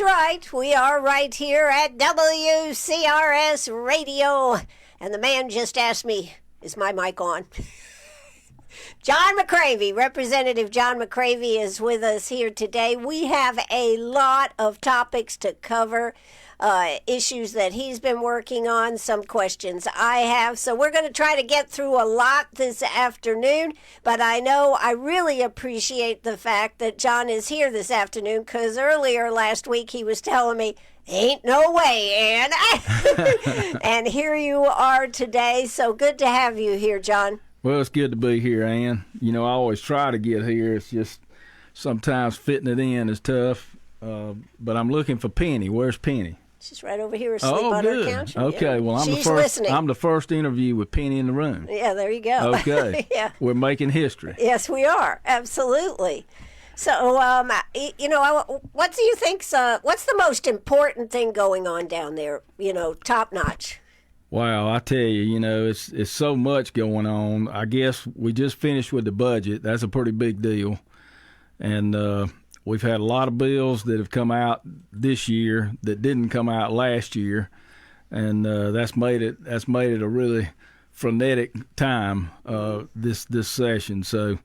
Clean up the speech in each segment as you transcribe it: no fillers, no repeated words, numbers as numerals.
right. We are right here at WCRS Radio. And the man just asked me, is my mic on? John McCravy, Representative John McCravy is with us here today. We have a lot of topics to cover, issues that he's been working on, some questions I have. So we're going to try to get through a lot this afternoon. But I know I really appreciate the fact that John is here this afternoon, because earlier last week he was telling me, ain't no way, Ann. And here you are today. So good to have you here, John. Well, it's good to be here, Ann. You know, I always try to get here. It's just sometimes fitting it in is tough. But I'm looking for Penny. Where's Penny? She's right over here asleep on her couch. Okay, yeah. Well, listening. I'm the first interview with Penny in the room. Yeah, there you go. Okay. Yeah. We're making history. Yes, we are. Absolutely. So, what do you think's what's the most important thing going on down there? You know, top notch. Wow, I tell you, you know, it's so much going on. I guess we just finished with the budget. That's a pretty big deal. And we've had a lot of bills that have come out this year that didn't come out last year. And that's made it a really frenetic time this session. So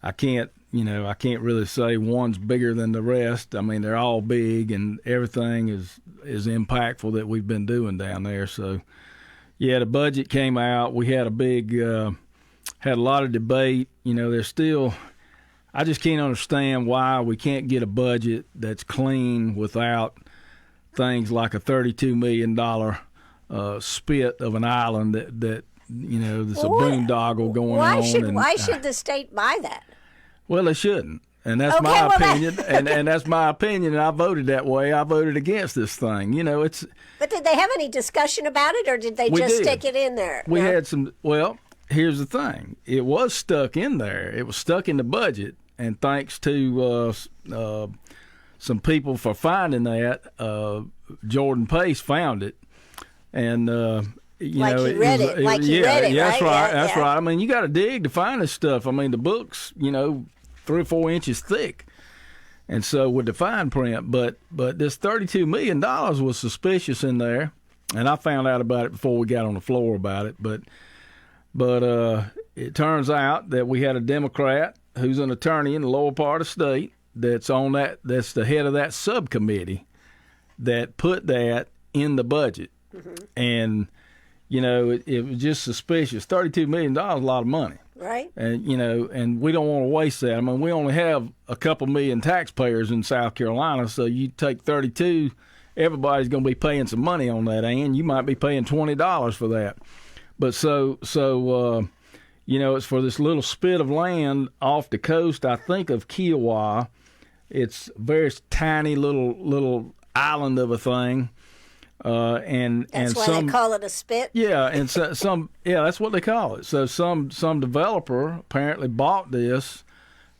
I can't really say one's bigger than the rest. I mean, they're all big, and everything is impactful that we've been doing down there. So yeah, the budget came out. We had had a lot of debate. You know, there's still, I just can't understand why we can't get a budget that's clean without things like a $32 million spit of an island that you know, there's a boondoggle going on. Why should the state buy that? Well, they shouldn't. And that's my opinion, and that's my opinion, and I voted that way. I voted against this thing. You know, it's. But did they have any discussion about it, or did they just stick it in there? We had some. Well, here's the thing: it was stuck in there. It was stuck in the budget, and thanks to some people for finding that, Jordan Pace found it, and. You like know, he read it. Like he read it, that's right? Right. That's right. I mean, you got to dig to find this stuff. I mean, the book's, 3 or 4 inches thick, and so with the fine print. But this $32 million was suspicious in there, and I found out about it before we got on the floor about it. But it turns out that we had a Democrat who's an attorney in the lower part of the state that's the head of that subcommittee that put that in the budget, and. You know, it was just suspicious. $32 million is a lot of money. Right. And, and we don't want to waste that. I mean, we only have a couple million taxpayers in South Carolina, so you take 32, everybody's going to be paying some money on that, and you might be paying $20 for that. But so it's for this little spit of land off the coast, I think, of Kiowa. It's a very tiny little island of a thing. That's why they call it a spit. Yeah, and that's what they call it. So some developer apparently bought this,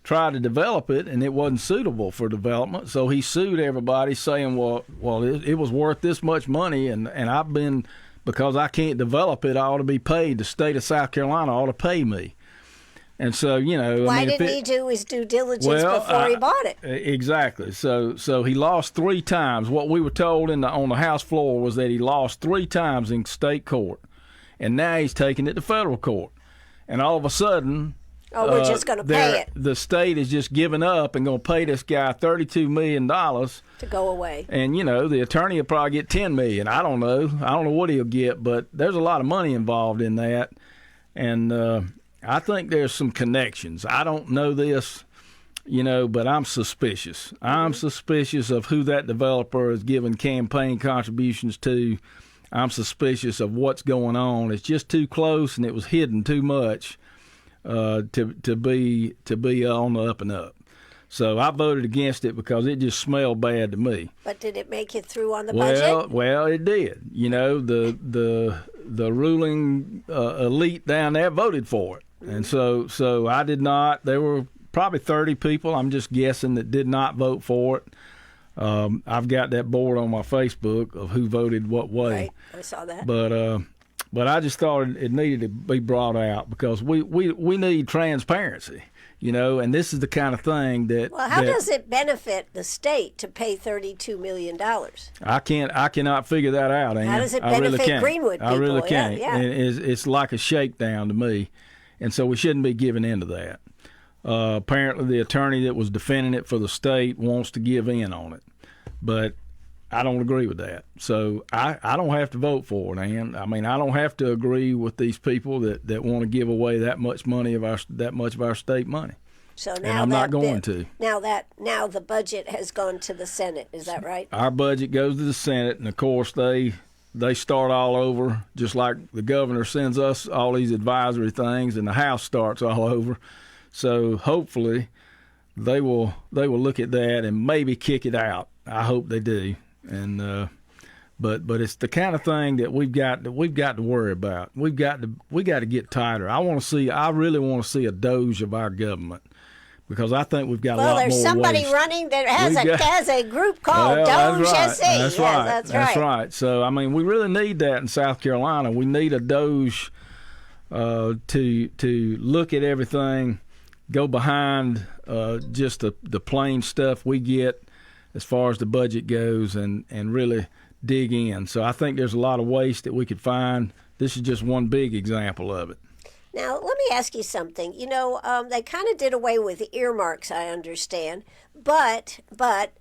tried to develop it, and it wasn't suitable for development. So he sued everybody, saying, "Well, it was worth this much money, and I've been because I can't develop it, I ought to be paid. The state of South Carolina ought to pay me." And so, why didn't he do his due diligence before he bought it? Exactly. So he lost 3 times. What we were told on the House floor was that he lost 3 times in state court, and now he's taking it to federal court. And all of a sudden, we're just going to pay it. The state is just giving up and going to pay this guy $32 million to go away. And the attorney will probably get $10 million. I don't know what he'll get, but there's a lot of money involved in that, and. I think there's some connections. I don't know this, but I'm suspicious. I'm suspicious of who that developer is giving campaign contributions to. I'm suspicious of what's going on. It's just too close, and it was hidden too much to be on the up and up. So I voted against it because it just smelled bad to me. But did it make it through on the budget? Well, it did. The ruling elite down there voted for it. And so I did not. There were probably 30 people, I'm just guessing, that did not vote for it. I've got that board on my Facebook of who voted what way. Right, I saw that. but I just thought it needed to be brought out because we need transparency, and this is the kind of thing that. Well, how does it benefit the state to pay $32 million? I cannot figure that out. How does it benefit Greenwood people? I really can't. Yeah. And it's like a shakedown to me, and so we shouldn't be giving in to that. Apparently, the attorney that was defending it for the state wants to give in on it, but I don't agree with that. So I don't have to vote for it, Ann. I mean, I don't have to agree with these people that want to give away that much money of our state money. So now and I'm not going to. Now the budget has gone to the Senate. Is that right? Our budget goes to the Senate, and of course they start all over, just like the governor sends us all these advisory things, and the House starts all over. So hopefully they will look at that and maybe kick it out. I hope they do. And but it's the kind of thing that we've got to worry about. We've got to get tighter. I really want to see a Doge of our government, because I think we've got a lot more waste. Well, there's somebody running that has a group called Doge SC. That's right. That's right. So I mean, we really need that in South Carolina. We need a Doge to look at everything, go behind just the plain stuff we get as far as the budget goes, and really dig in. So I think there's a lot of waste that we could find. This is just one big example of it. Now, let me ask you something. They kind of did away with earmarks, I understand, but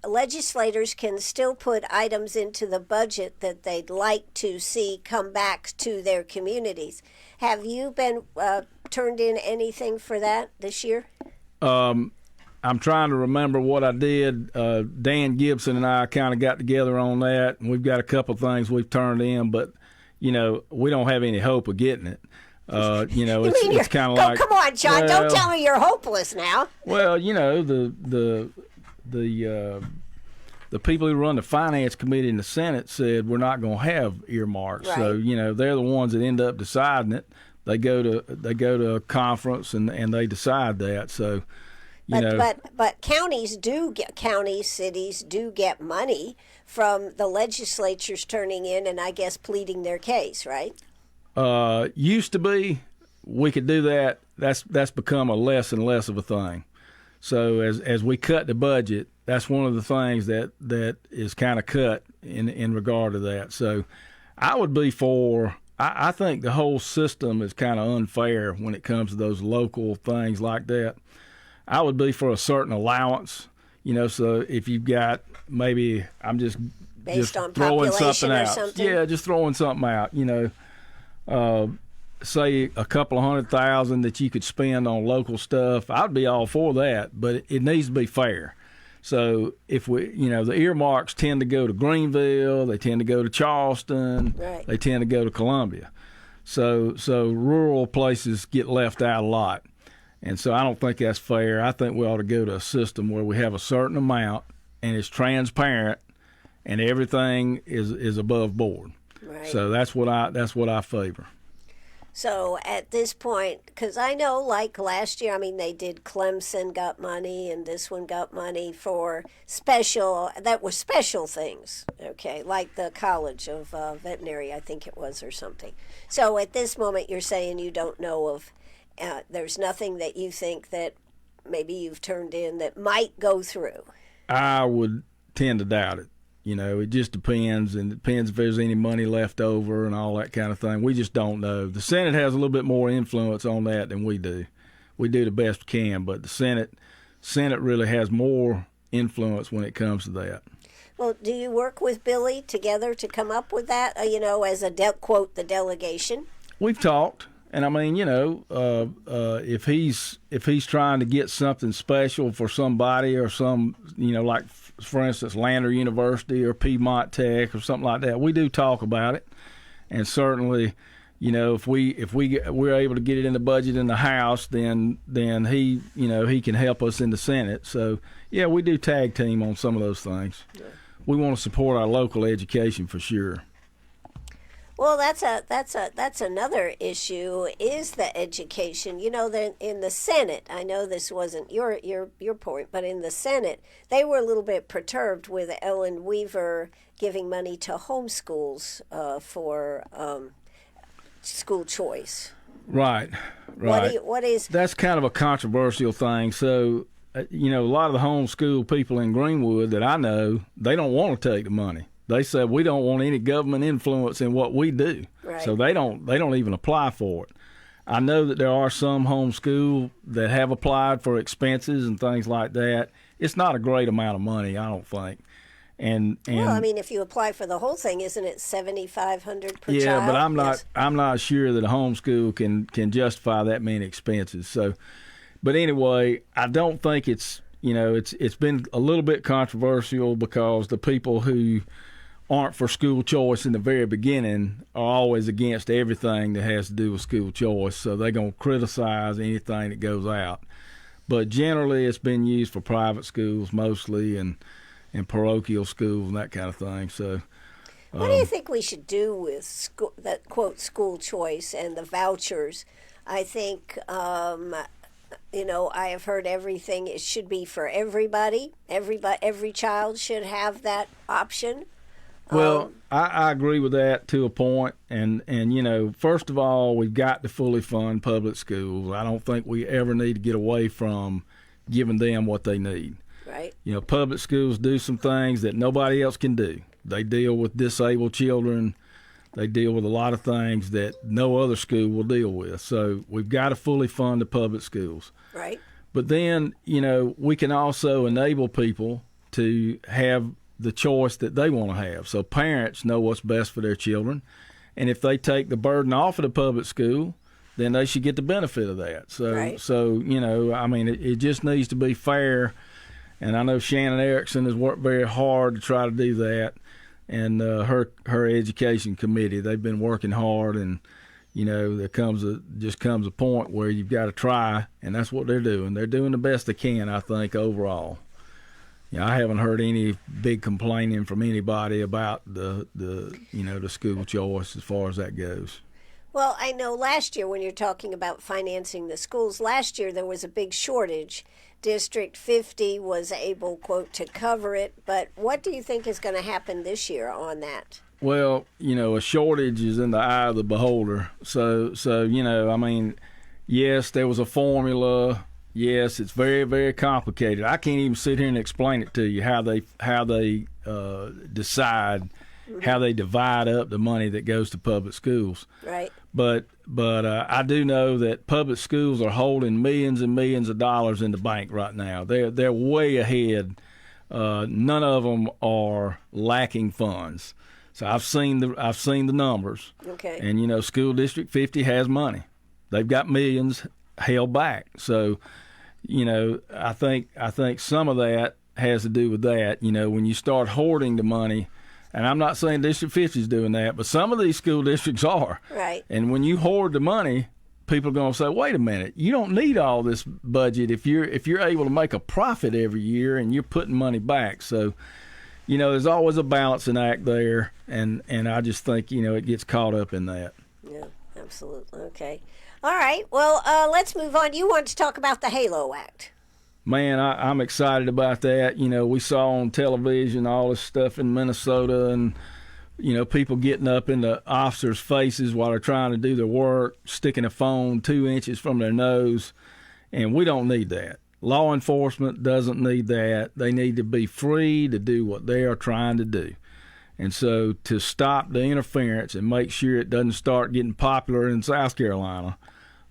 legislators can still put items into the budget that they'd like to see come back to their communities. Have you been turned in anything for that this year? I'm trying to remember what I did. Dan Gibson and I kind of got together on that, and we've got a couple things we've turned in, but we don't have any hope of getting it. It's kind of like. Come on, John! Well, don't tell me you're hopeless now. Well, the people who run the finance committee in the Senate said we're not going to have earmarks. Right. So they're the ones that end up deciding it. They go to a conference and they decide that. So. But cities do get money from the legislatures turning in and I guess pleading their case, right? Used to be, we could do that. That's become a less and less of a thing. So as we cut the budget, that's one of the things that is kind of cut in regard to that. So I would be for. I think the whole system is kind of unfair when it comes to those local things like that. I would be for a certain allowance, so if you've got maybe I'm just on throwing population something or out. something? Yeah, just throwing something out, say a couple of $100,000 that you could spend on local stuff. I'd be all for that, but it needs to be fair. So if we, the earmarks tend to go to Greenville, they tend to go to Charleston, right. They tend to go to Columbia. So rural places get left out a lot. And so I don't think that's fair. I think we ought to go to a system where we have a certain amount and it's transparent and everything is above board. Right. So that's what I favor. So at this point, because I know like last year, they did Clemson got money and this one got money for special things, okay, like the College of Veterinary, I think it was, or something. So at this moment, you're saying you don't know of, there's nothing that you think that maybe you've turned in that might go through. I would tend to doubt it. It just depends, and it depends if there's any money left over and all that kind of thing. We just don't know. The Senate has a little bit more influence on that than we do. We do the best we can, but the Senate really has more influence when it comes to that. Well, do you work with Billy together to come up with that, as quote, the delegation? We've talked. And if he's trying to get something special for somebody or some, like for instance, Lander University or Piedmont Tech or something like that, we do talk about it. And certainly, if we're able to get it in the budget in the House, then he can help us in the Senate. So yeah, we do tag team on some of those things. Yeah. We want to support our local education for sure. Well, that's another issue, is the education. In the Senate, I know this wasn't your point, but in the Senate, they were a little bit perturbed with Ellen Weaver giving money to homeschools school choice. Right, right. What is? That's kind of a controversial thing. So, a lot of the homeschool people in Greenwood that I know, they don't want to take the money. They said we don't want any government influence in what we do. Right. So they don't even apply for it. I know that there are some homeschool that have applied for expenses and things like that. It's not a great amount of money, I don't think. And well, I mean, if you apply for the whole thing, isn't it $7,500 per child? Yeah, but I'm not. Yes. I'm not sure that a homeschool can justify that many expenses. So, but anyway, I don't think it's it's been a little bit controversial because the people who aren't for school choice in the very beginning are always against everything that has to do with school choice. So they're gonna criticize anything that goes out. But generally, it's been used for private schools mostly and parochial schools and that kind of thing. So, what do you think we should do with that quote school choice and the vouchers? I think I have heard everything. It should be for everybody. Every child should have that option. Well, I agree with that to a point. And first of all, we've got to fully fund public schools. I don't think we ever need to get away from giving them what they need. Right. Public schools do some things that nobody else can do. They deal with disabled children. They deal with a lot of things that no other school will deal with. So we've got to fully fund the public schools. Right. But then, we can also enable people to have the choice that they want to have. So parents know what's best for their children. And if they take the burden off of the public school, then they should get the benefit of that. So, right. It just needs to be fair. And I know Shannon Erickson has worked very hard to try to do that, and her education committee, they've been working hard. And there comes a point where you've got to try, and that's what they're doing. They're doing the best they can, I think, overall. I haven't heard any big complaining from anybody about the school choice as far as that goes. Well, I know last year when you're talking about financing the schools, last year there was a big shortage. District 50 was able, quote, to cover it. But what do you think is going to happen this year on that? Well, a shortage is in the eye of the beholder. So yes, there was a formula. Yes, it's very, very complicated. I can't even sit here and explain it to you how they decide how they divide up the money that goes to public schools. Right. But I do know that public schools are holding millions and millions of dollars in the bank right now. They're way ahead. None of them are lacking funds. So I've seen the numbers. Okay. And School District 50 has money. They've got millions held back. So I think some of that has to do with that. When you start hoarding the money. And I'm not saying District 50 is doing that, but some of these school districts are. Right. And when you hoard the money, people are going to say, "Wait a minute, you don't need all this budget if you're able to make a profit every year and you're putting money back." So, there's always a balancing act there, and I just think it gets caught up in that. Yeah, absolutely. Okay. All right. Well, let's move on. You want to talk about the HALO Act? Man, I'm excited about that. We saw on television all this stuff in Minnesota and, people getting up in the officers' faces while they're trying to do their work, sticking a phone 2 inches from their nose. And we don't need that. Law enforcement doesn't need that. They need to be free to do what they are trying to do. And so to stop the interference and make sure it doesn't start getting popular in South Carolina,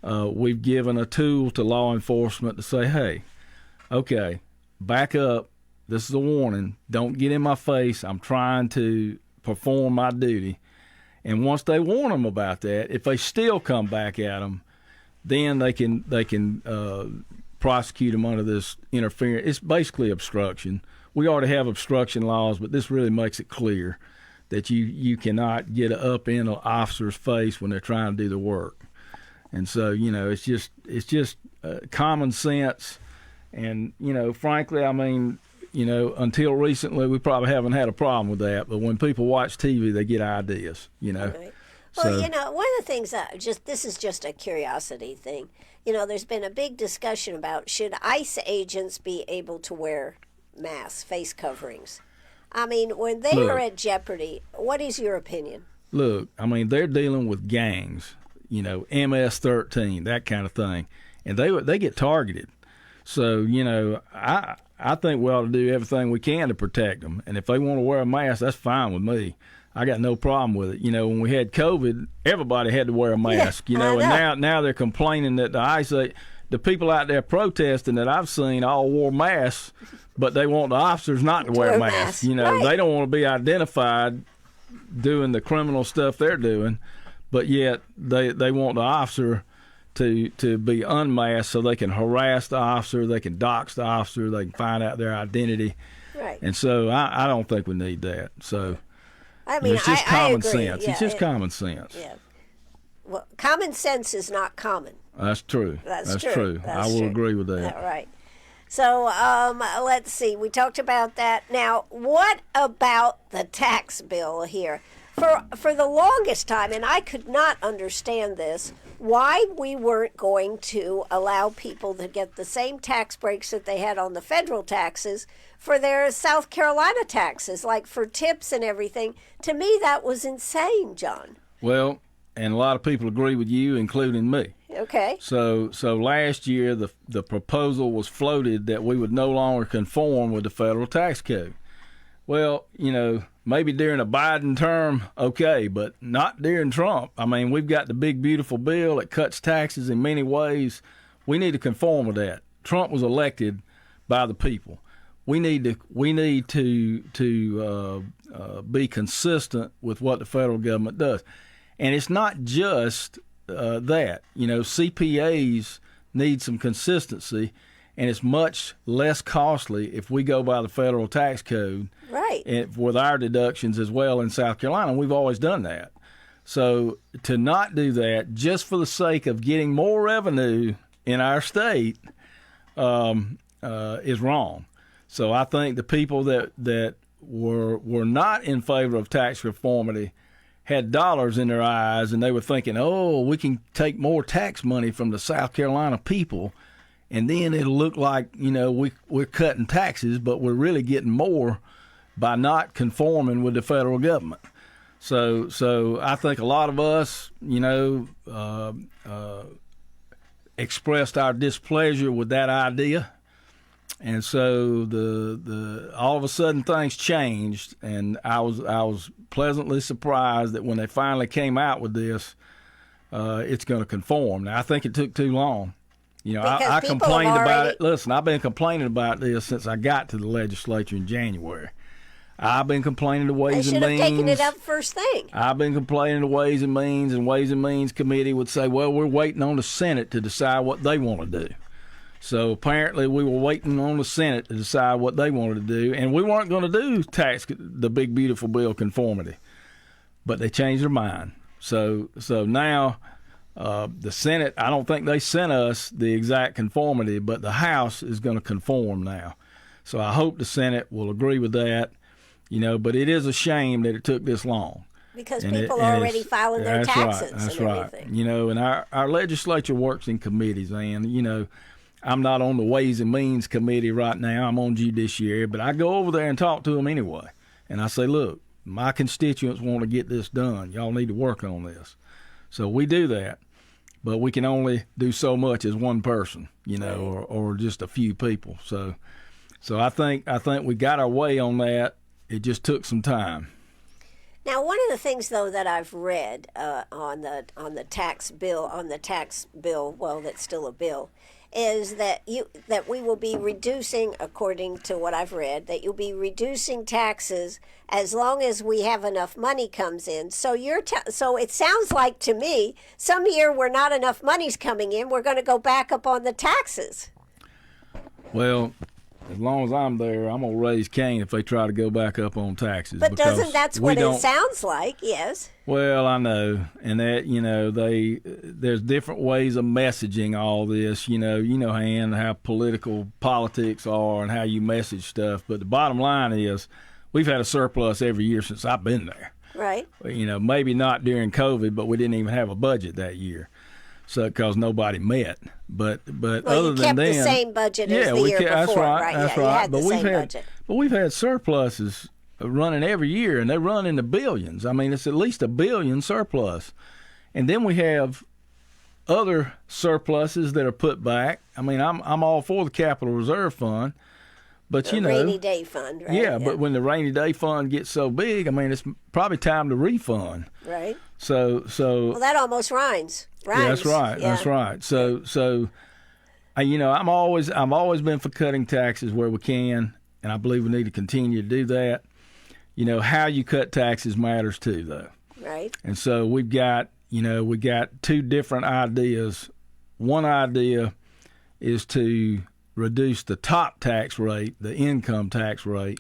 we've given a tool to law enforcement to say, hey, okay, back up. This is a warning. Don't get in my face. I'm trying to perform my duty. And once they warn them about that, if they still come back at them, then they can prosecute them under this interference. It's basically obstruction. We already have obstruction laws, but this really makes it clear that you cannot get up in an officer's face when they're trying to do the work. And so, it's just common sense. And, frankly, until recently, we probably haven't had a problem with that. But when people watch TV, they get ideas, Right. Well, one of the things this is just a curiosity thing. There's been a big discussion about should ICE agents be able to wear masks, face coverings? When they are at jeopardy, what is your opinion? Look, they're dealing with gangs. MS-13, that kind of thing, and they get targeted. So I think we ought to do everything we can to protect them. And if they want to wear a mask, that's fine with me. I got no problem with it. When we had COVID, everybody had to wear a mask. And now they're complaining that the people out there protesting that I've seen all wore masks, but they want the officers not to wear masks. Right. They don't want to be identified doing the criminal stuff they're doing, but yet they want the officer to be unmasked so they can harass the officer, they can dox the officer, they can find out their identity. Right. And so I don't think we need that. So it's just I common agree. sense. Yeah, it's just common sense. Yeah. Well, common sense is not common. That's true. That's true. I will agree with that. All right. So let's see. We talked about that. Now, what about the tax bill here? For the longest time, and I could not understand this, why we weren't going to allow people to get the same tax breaks that they had on the federal taxes for their South Carolina taxes, like for tips and everything. To me, that was insane, John. Well, and a lot of people agree with you, including me. Okay. So last year, the proposal was floated that we would no longer conform with the federal tax code. Well, maybe during a Biden term, okay, but not during Trump. I mean, we've got the big, beautiful bill that cuts taxes in many ways. We need to conform with that. Trump was elected by the people. We need to be consistent with what the federal government does. And it's not just that. CPAs need some consistency, and it's much less costly if we go by the federal tax code. Right. And with our deductions as well in South Carolina. We've always done that. So to not do that just for the sake of getting more revenue in our state is wrong. So I think the people that were not in favor of tax conformity had dollars in their eyes, and they were thinking, we can take more tax money from the South Carolina people, and then it'll look like, we're cutting taxes, but we're really getting more by not conforming with the federal government. So I think a lot of us, expressed our displeasure with that idea. And so the all of a sudden things changed, and I was pleasantly surprised that when they finally came out with this, it's going to conform. Now I think it took too long. I complained about it. Listen, I've been complaining about this since I got to the legislature in January. I've been complaining to Ways and Means. They should have taken it up first thing. I've been complaining to Ways and Means Committee would say, well, we're waiting on the Senate to decide what they want to do. So apparently we were waiting on the Senate to decide what they wanted to do, and we weren't going to do the big, beautiful bill conformity. But they changed their mind. So now the Senate, I don't think they sent us the exact conformity, but the House is going to conform now. So I hope the Senate will agree with that, but it is a shame that it took this long. Because people are already filing their taxes That's and right. everything. And our legislature works in committees, and I'm not on the Ways and Means Committee right now. I'm on Judiciary, but I go over there and talk to them anyway. And I say, look, my constituents want to get this done. Y'all need to work on this. So we do that, but we can only do so much as one person, or just a few people. So I think we got our way on that. It just took some time. Now, one of the things, though, that I've read on the tax bill, well, that's still a bill, is that we will be reducing, according to what I've read, that you'll be reducing taxes as long as we have enough money comes in. So so it sounds like to me, some year where not enough money's coming in, we're going to go back up on the taxes. Well, as long as I'm there, I'm going to raise Cain if they try to go back up on taxes. But that's what it sounds like, yes. Well, I know. And that, there's different ways of messaging all this, how politics are and how you message stuff. But the bottom line is we've had a surplus every year since I've been there. Right. Maybe not during COVID, but we didn't even have a budget that year. So, because nobody met, but other than then, the same budget as the year before, that's right. That's right. You had the same budget. But we've had surpluses running every year, and they run in the billions. I mean, it's at least $1 billion surplus, and then we have other surpluses that are put back. I mean, I'm all for the capital reserve fund, but The you know, rainy day fund, right? yeah, but when the rainy day fund gets so big, I mean, it's probably time to refund. Right. So Well, that almost rhymes. yeah, that's right. Yeah. That's right. So, you know, I've always been for cutting taxes where we can, and I believe we need to continue to do that. You know, how you cut taxes matters too, though. Right. And so we got two different ideas. One idea is to reduce the top tax rate, the income tax rate.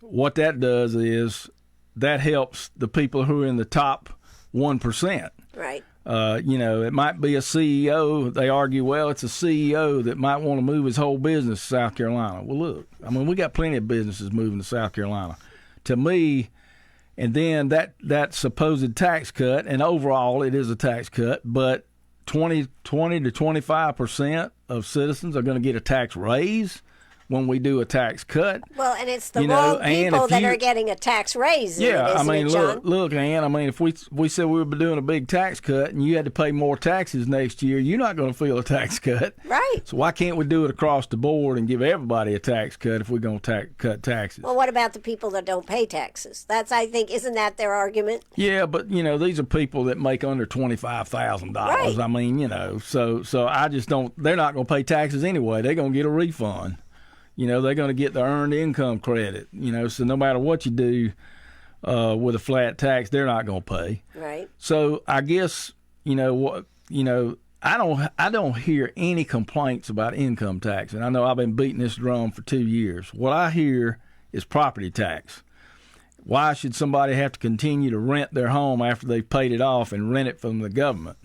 What that does is that helps the people who are in the top 1%. Right. You know, it might be a CEO. They argue, well, it's a CEO that might want to move his whole business to South Carolina. Well, look, I mean, we got plenty of businesses moving to South Carolina. To me, and then that supposed tax cut, and overall it is a tax cut, but 20 to 25% of citizens are going to get a tax raise when we do a tax cut. Well, and it's the You know, wrong and people if that you- are getting a tax raise. Yeah, I isn't mean, it, John? look, Ann. I mean, if we said we were doing a big tax cut and you had to pay more taxes next year, you're not going to feel a tax cut. Right. So why can't we do it across the board and give everybody a tax cut if we're going to cut taxes? Well, what about the people that don't pay taxes? I think, isn't that their argument? Yeah, but you know, these are people that make under $25,000. Right. I mean, you know, so I just don't. They're not going to pay taxes anyway. They're going to get a refund. You know, they're going to get the earned income credit. You know, so no matter what you do with a flat tax, they're not going to pay. Right. So I guess I don't hear any complaints about income tax, and I know I've been beating this drum for 2 years. What I hear is property tax. Why should somebody have to continue to rent their home after they've paid it off and rent it from the government?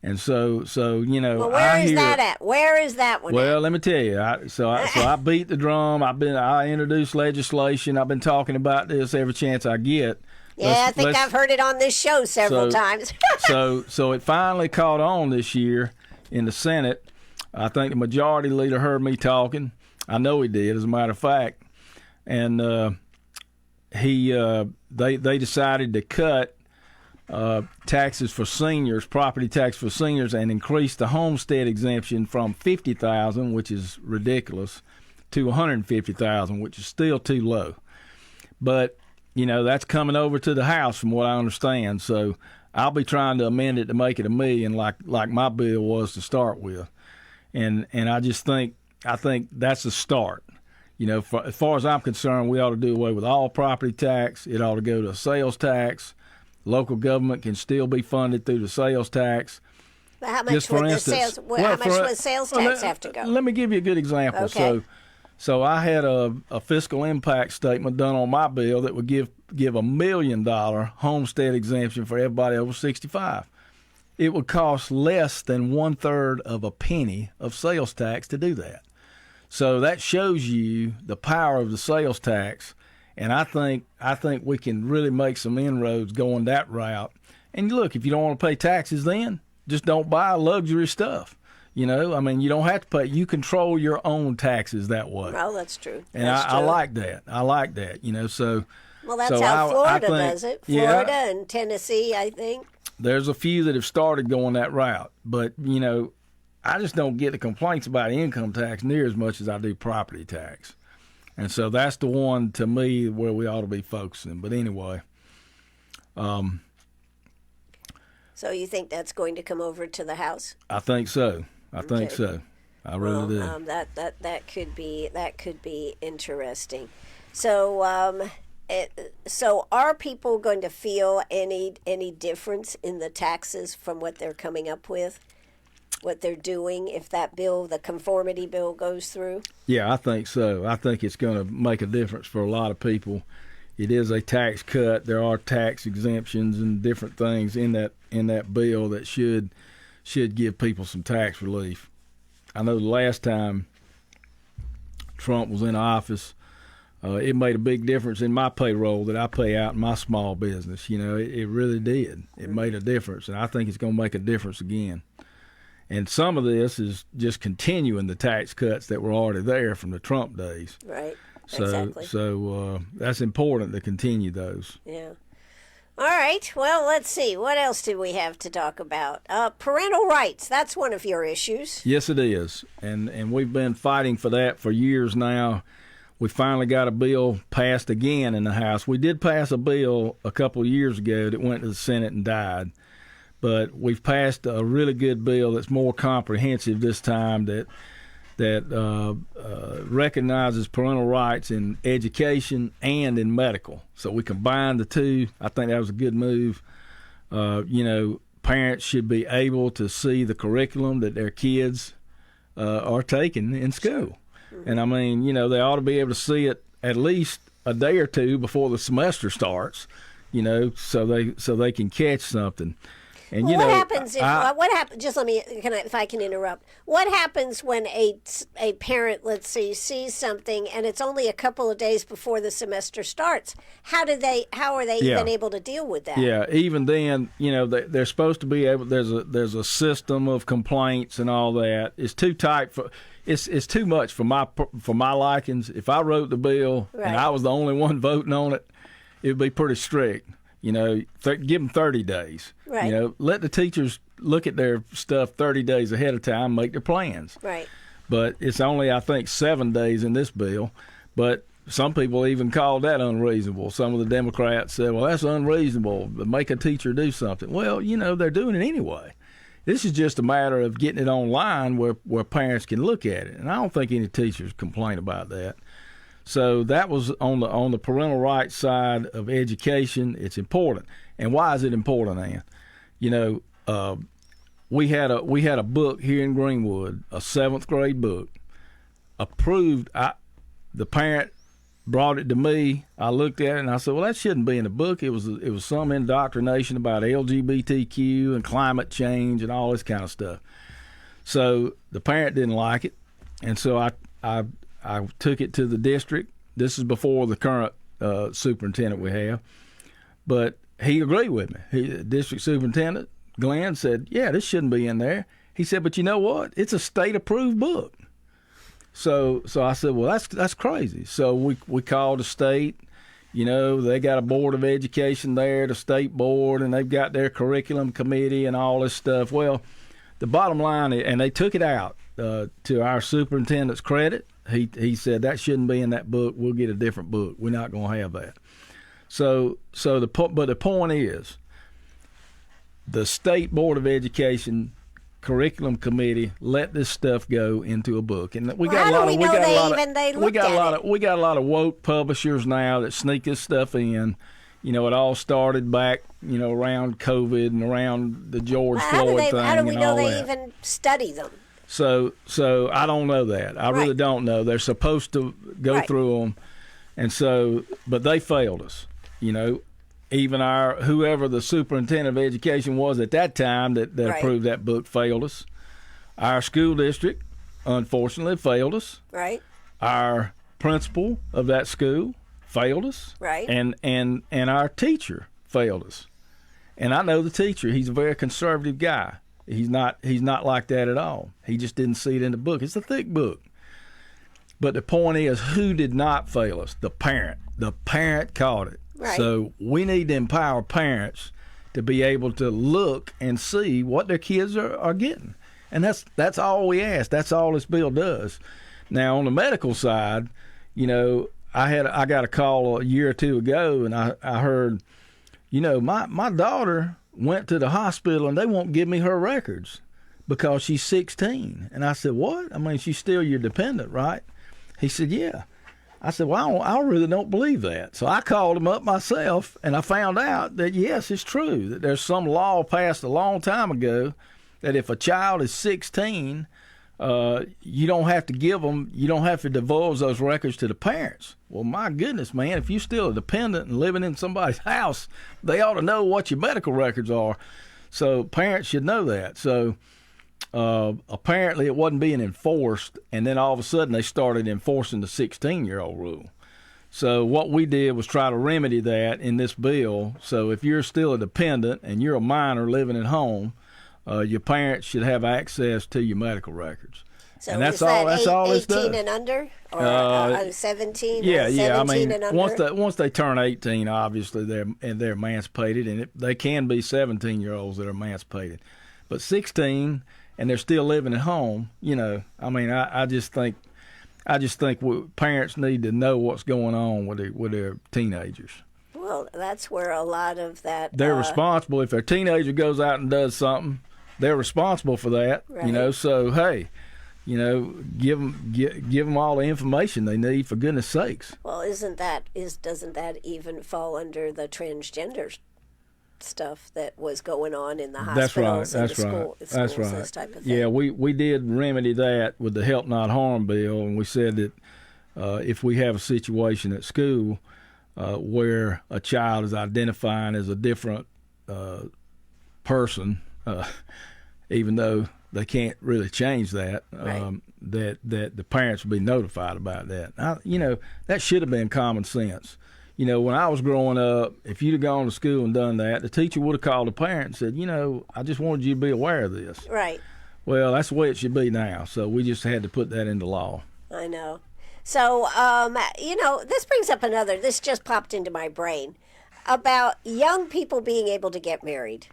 And so you know, Well, where is that at? Where is that one well, at? let me tell you. I beat the drum. I introduced legislation. I've been talking about this every chance I get. Yeah, I think I've heard it on this show several times. So it finally caught on this year in the Senate. I think the majority leader heard me talking. I know he did, as a matter of fact. And they decided to cut taxes for seniors, property tax for seniors, and increase the homestead exemption from $50,000, which is ridiculous, to $150,000, which is still too low. But you know, that's coming over to the House, from what I understand. So I'll be trying to amend it to make it $1 million, like my bill was to start with. And I just think that's a start. You know, as far as I'm concerned, we ought to do away with all property tax. It ought to go to a sales tax. Local government can still be funded through the sales tax. But how much would the sales? How much would sales tax have to go? Let me give you a good example. Okay. So I had a fiscal impact statement done on my bill that would give $1 million homestead exemption for everybody over 65. It would cost less than 1/3 of a penny of sales tax to do that. So that shows you the power of the sales tax. And I think we can really make some inroads going that route. And look, if you don't want to pay taxes, then just don't buy luxury stuff. You know, I mean, you don't have to pay. You control your own taxes that way. Well, that's true. And I like that. I like that. You know, so. Well, that's so how Florida I think, does it. Florida and Tennessee, I think. There's a few that have started going that route, but you know, I just don't get the complaints about income tax near as much as I do property tax. And so that's the one, to me, where we ought to be focusing. But anyway. So you think that's going to come over to the House? I think so. I think so. I really do. That could be interesting. So so are people going to feel any difference in the taxes from what they're coming up with? What they're doing if that bill, the conformity bill, goes through? Yeah, I think so. I think it's going to make a difference for a lot of people. It is a tax cut. There are tax exemptions and different things in that bill that should give people some tax relief. I know the last time Trump was in office, it made a big difference in my payroll that I pay out in my small business. You know, it really did. It made a difference, and I think it's going to make a difference again. And some of this is just continuing the tax cuts that were already there from the Trump days. Right. So, exactly. So that's important to continue those. Yeah. All right. Well, let's see. What else did we have to talk about? Parental rights. That's one of your issues. Yes, it is. And we've been fighting for that for years now. We finally got a bill passed again in the House. We did pass a bill a couple of years ago that went to the Senate and died. But we've passed a really good bill that's more comprehensive this time that recognizes parental rights in education and in medical. So we combined the two. I think that was a good move. Parents should be able to see the curriculum that their kids are taking in school. And I mean, they ought to be able to see it at least a day or two before the semester starts, so they can catch something. And what happens if what happens? Just if I can interrupt. What happens when a parent, let's see, sees something and it's only a couple of days before the semester starts? How are they even able to deal with that? Yeah, even then, they're supposed to be able. There's a system of complaints and all that. It's too tight for. It's too much for my likings. If I wrote the bill and I was the only one voting on it, it would be pretty strict. Give them 30 days. Right. Let the teachers look at their stuff 30 days ahead of time, make their plans. Right. But it's only, I think, 7 days in this bill. But some people even called that unreasonable. Some of the Democrats said, well, that's unreasonable, to make a teacher do something. Well, they're doing it anyway. This is just a matter of getting it online where parents can look at it. And I don't think any teachers complain about that. So that was on the parental rights side of education. It's important. And why is it important, Ann? We had a book here in Greenwood, a 7th grade book, approved. The parent brought it to me. I looked at it and I said, well, that shouldn't be in the book. It was some indoctrination about LGBTQ and climate change and all this kind of stuff. So the parent didn't like it, and so I took it to the district. This is before the current superintendent we have, but he agreed with me. District superintendent Glenn said, yeah, this shouldn't be in there. He said, but you know what? It's a state-approved book. So I said, well, that's crazy. So we called the state. They got a board of education there, the state board, and they've got their curriculum committee and all this stuff. Well, the bottom line, and they took it out to our superintendent's credit. He said that shouldn't be in that book. We'll get a different book. We're not going to have that. But the point is, the State Board of Education Curriculum Committee let this stuff go into a book, and we got a lot of woke publishers now that sneak this stuff in. It all started back, around COVID and around the George Floyd thing. How do we know they even study them? So I don't know that. I really don't know. They're supposed to go through them, and but they failed us. Even whoever the superintendent of education was at that time that approved that book failed us. Our school district, unfortunately, failed us. Right. Our principal of that school failed us. Right. And our teacher failed us. And I know the teacher. He's a very conservative guy. He's not like that at all. He just didn't see it in the book. It's a thick book. But the point is, who did not fail us? The parent. The parent caught it. Right. So we need to empower parents to be able to look and see what their kids are getting. And that's all we ask. That's all this bill does. Now, on the medical side, I got a call a year or two ago, and I heard, my daughter went to the hospital and they won't give me her records because she's 16. And I said, what? I mean, she's still your dependent, right? He said, yeah. I said, well, I really don't believe that. So I called him up myself, and I found out that, yes, it's true, that there's some law passed a long time ago that if a child is 16, you don't have to divulge those records to the parents. Well, my goodness, man, if you're still a dependent and living in somebody's house, they ought to know what your medical records are. So parents should know that. So apparently it wasn't being enforced, and then all of a sudden they started enforcing the 16-year-old rule. So what we did was try to remedy that in this bill. So if you're still a dependent and you're a minor living at home, your parents should have access to your medical records. So and that's is all. that That's all it's 18 does. and under, or 17? Yeah, yeah. I 17 mean, and under? once they turn 18, obviously they're emancipated, and they can be 17-year-olds that are emancipated, but 16 and they're still living at home. I mean, I just think parents need to know what's going on with their teenagers. Well, that's where a lot of that. They're responsible. If their teenager goes out and does something, they're responsible for that. Right. So hey, give them all the information they need, for goodness sakes. Well, doesn't that even fall under the transgender stuff that was going on in the hospitals and the schools, this type of thing? Yeah, we did remedy that with the Help Not Harm bill, and we said that if we have a situation at school where a child is identifying as a different person, even though they can't really change that, right. that the parents will be notified about that. That should have been common sense. When I was growing up, if you'd have gone to school and done that, the teacher would have called the parent and said, I just wanted you to be aware of this. Right. Well, that's the way it should be now. So we just had to put that into law. I know. So, this brings up this just popped into my brain about young people being able to get married.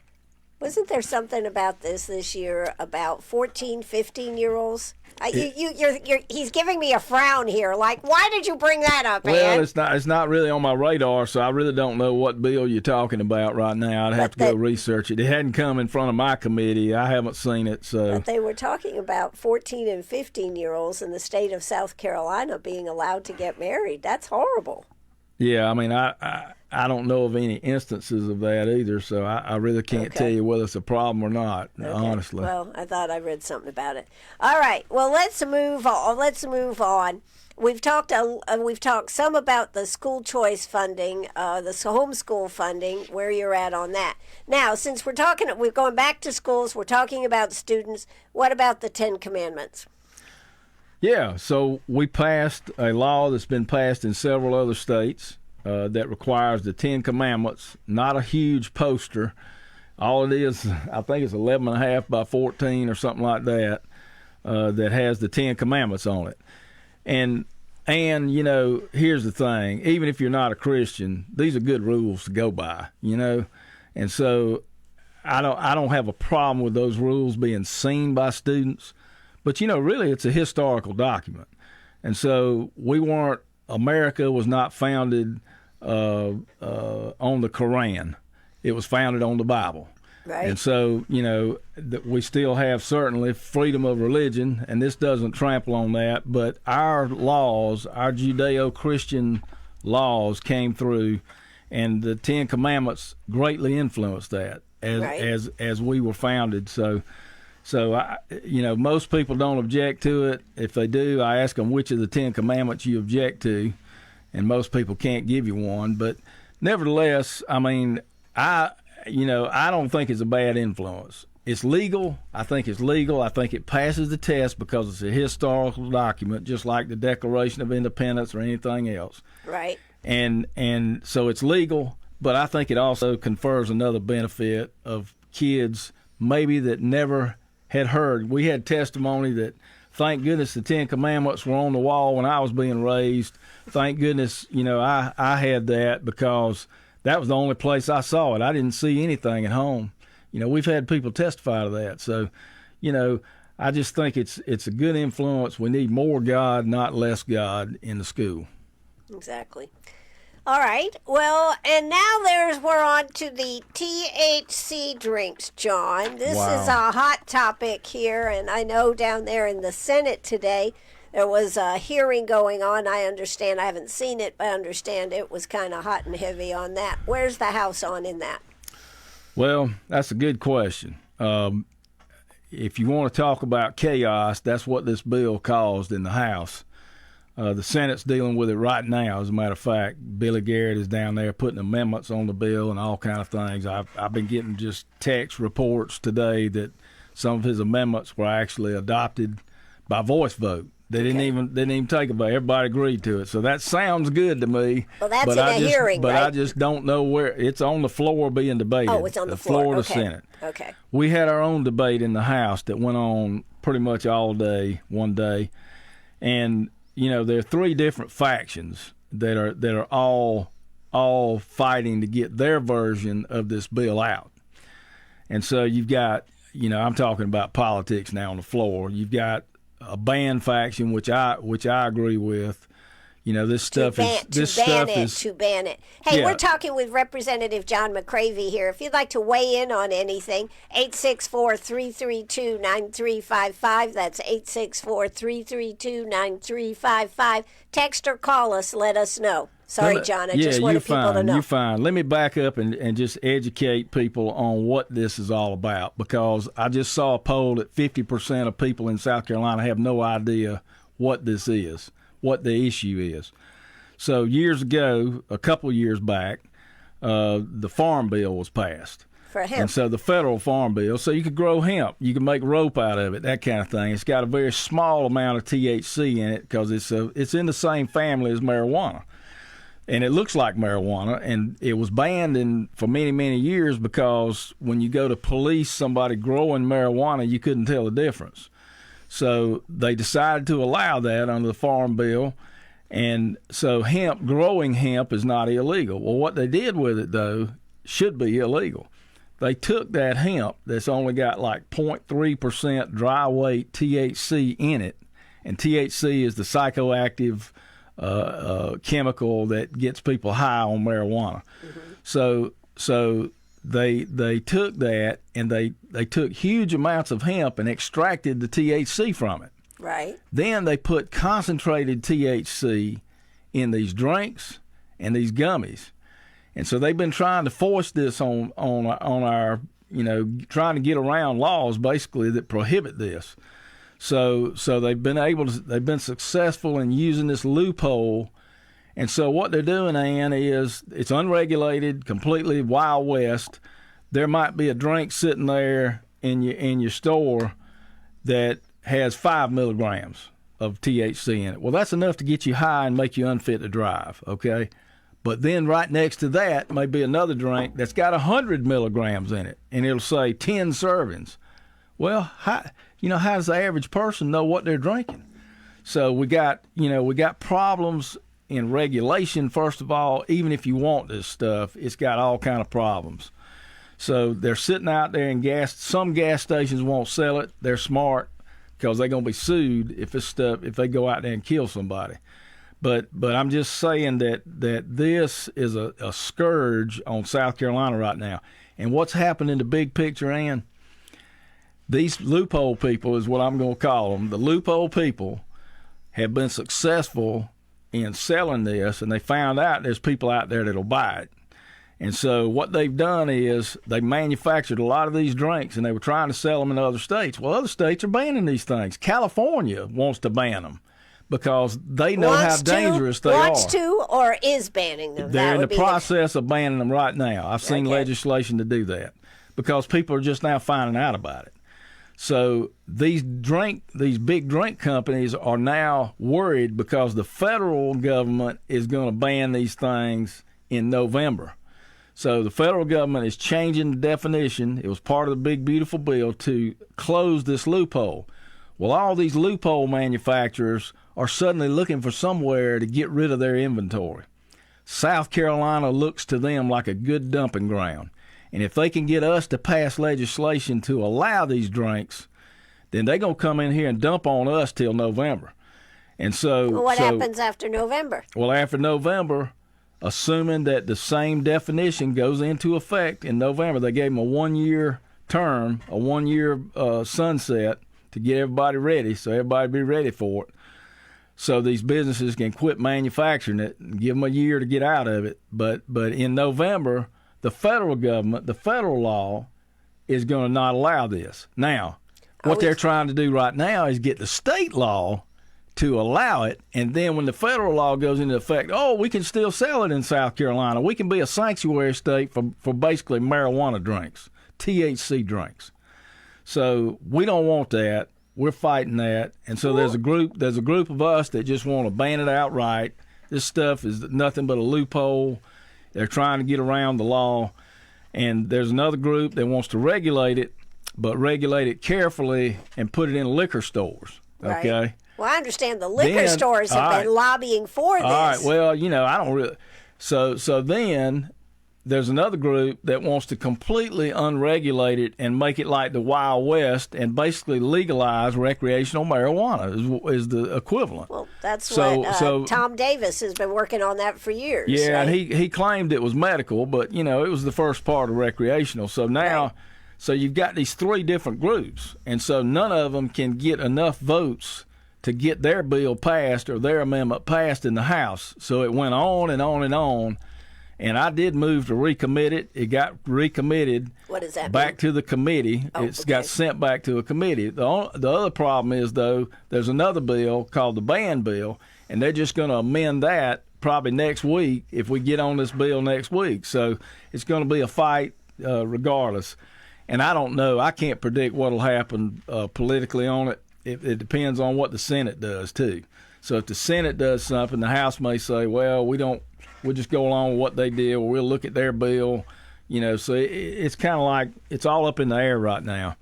Wasn't there something about this year about 14, 15-year-olds? He's giving me a frown here. Like, why did you bring that up, Well, Ed? it's not really on my radar, so I really don't know what bill you're talking about right now. I'd have to go research it. It hadn't come in front of my committee. I haven't seen it. So. But they were talking about 14 and 15-year-olds in the state of South Carolina being allowed to get married. That's horrible. Yeah, I mean, I don't know of any instances of that either, so I really can't tell you whether it's a problem or not, honestly. Well, I thought I read something about it. All right. Well, let's move on. We've talked some about the school choice funding, the homeschool funding, where you're at on that. Now, since we're going back to schools, we're talking about students. What about the 10 Commandments? Yeah, so we passed a law that's been passed in several other states that requires the 10 Commandments, not a huge poster. All it is, I think it's 11.5 by 14 or something like that, that has the 10 Commandments on it. And here's the thing, even if you're not a Christian, these are good rules to go by, And so I don't have a problem with those rules being seen by students. But, really, it's a historical document. And so America was not founded on the Quran. It was founded on the Bible. Right. And so, we still have certainly freedom of religion, and this doesn't trample on that. But our laws, our Judeo-Christian laws came through, and the 10 Commandments greatly influenced that as we were founded. So most people don't object to it. If they do, I ask them which of the 10 Commandments you object to, and most people can't give you one. But nevertheless, I mean, I don't think it's a bad influence. It's legal. I think it's legal. I think it passes the test because it's a historical document, just like the Declaration of Independence or anything else. Right. And so it's legal, but I think it also confers another benefit of kids maybe that never had heard. We had testimony that, thank goodness, the 10 Commandments were on the wall when I was being raised. Thank goodness, I had that because that was the only place I saw it. I didn't see anything at home. We've had people testify to that. So, I just think it's a good influence. We need more God, not less God, in the school. Exactly. All right. Well, and now we're on to the THC drinks, John. This is a hot topic here, and I know down there in the Senate today there was a hearing going on. I understand. I haven't seen it, but I understand it was kind of hot and heavy on that. Where's the House on in that? Well, that's a good question. If you want to talk about chaos, that's what this bill caused in the House. The Senate's dealing with it right now. As a matter of fact, Billy Garrett is down there putting amendments on the bill and all kind of things. I've been getting just text reports today that some of his amendments were actually adopted by voice vote. They didn't even take a vote. Everybody agreed to it. So that sounds good to me. Well, that's in a hearing, but right? I just don't know where it's on the floor being debated. Oh, it's on the floor. Of the Senate. Okay. We had our own debate in the House that went on pretty much all day, one day, and there are three different factions that are all fighting to get their version of this bill out. And so you've got, I'm talking about politics now on the floor. You've got a ban faction, which I agree with. This stuff to ban it. Hey, We're talking with Representative John McCravy here. If you'd like to weigh in on anything, 864-332-9355. That's 864-332-9355. Text or call us. Let us know. Sorry, John. I just wanted people to know. You're fine. Let me back up and just educate people on what this is all about, because I just saw a poll that 50% of people in South Carolina have no idea what this is, what the issue is. So years ago, a couple of years back, the Farm Bill was passed. For hemp. And so the federal Farm Bill, so you could grow hemp, you can make rope out of it, that kind of thing. It's got a very small amount of THC in it because it's in the same family as marijuana. And it looks like marijuana, and it was banned for many, many years because when you go to police somebody growing marijuana, you couldn't tell the difference. So they decided to allow that under the Farm Bill, and so growing hemp is not illegal. Well, what they did with it, though, should be illegal. They took that hemp that's only got like 0.3% dry weight THC in it, and THC is the psychoactive chemical that gets people high on marijuana. Mm-hmm. So they took that and they took huge amounts of hemp and extracted the THC from it. Right. Then they put concentrated THC in these drinks and these gummies. And so they've been trying to force this on our, trying to get around laws basically that prohibit this. So they've been successful in using this loophole. And so what they're doing, Ann, is it's unregulated, completely Wild West. There might be a drink sitting there in your store that has 5 milligrams of THC in it. Well, that's enough to get you high and make you unfit to drive, okay? But then right next to that may be another drink that's got 100 milligrams in it, and it'll say 10 servings. Well, how does the average person know what they're drinking? So we got problems in regulation. First of all, even if you want this stuff, it's got all kind of problems. So they're sitting out there in some gas stations won't sell it. They're smart because they're going to be sued if they go out there and kill somebody. But I'm just saying that this is a scourge on South Carolina right now. And what's happened in the big picture, Ann? These loophole people is what I'm going to call them. The loophole people have been successful in selling this, and they found out there's people out there that'll buy it. And so what they've done is they manufactured a lot of these drinks, and they were trying to sell them in other states. Well, other states are banning these things. California wants to ban them because they know how dangerous they are. Wants to or is banning them? They're in the process of banning them right now. I've seen legislation to do that because people are just now finding out about it. So these big drink companies are now worried because the federal government is going to ban these things in November. So the federal government is changing the definition. It was part of the big, beautiful bill to close this loophole. Well, all these loophole manufacturers are suddenly looking for somewhere to get rid of their inventory. South Carolina looks to them like a good dumping ground. And if they can get us to pass legislation to allow these drinks, then they're going to come in here and dump on us till November. And so, what happens after November? Well, after November, assuming that the same definition goes into effect in November, they gave them a 1-year term, a 1-year sunset to get everybody ready, so everybody be ready for it. So these businesses can quit manufacturing it and give them a year to get out of it. But in November, the federal government, the federal law, is going to not allow this. Now, what they're trying to do right now is get the state law to allow it, and then when the federal law goes into effect, we can still sell it in South Carolina. We can be a sanctuary state for basically marijuana drinks, THC drinks. So we don't want that. We're fighting that, and so there's a group of us that just want to ban it outright. This stuff is nothing but a loophole. They're trying to get around the law, and there's another group that wants to regulate it, but regulate it carefully and put it in liquor stores. Okay. Right. Well, I understand the liquor stores have been lobbying for this. All right. Well, I don't really. So then there's another group that wants to completely unregulate it and make it like the Wild West and basically legalize recreational marijuana is the equivalent. Well, that's what Tom Davis has been working on that for years. Yeah, right? and he claimed it was medical, but, it was the first part of recreational. So now, right. So you've got these three different groups, and so none of them can get enough votes to get their bill passed or their amendment passed in the House. So it went on and on and on. And I did move to recommit it. It got recommitted. What does that back mean? to the committee. It's got sent back to a committee. The other problem is, though, there's another bill called the ban bill, and they're just going to amend that probably next week if we get on this bill next week. So it's going to be a fight regardless. And I don't know. I can't predict what will happen politically on it. It depends on what the Senate does, too. So if the Senate does something, the House may say, well, we'll just go along with what they did, or we'll look at their bill, so it's kind of like it's all up in the air right now.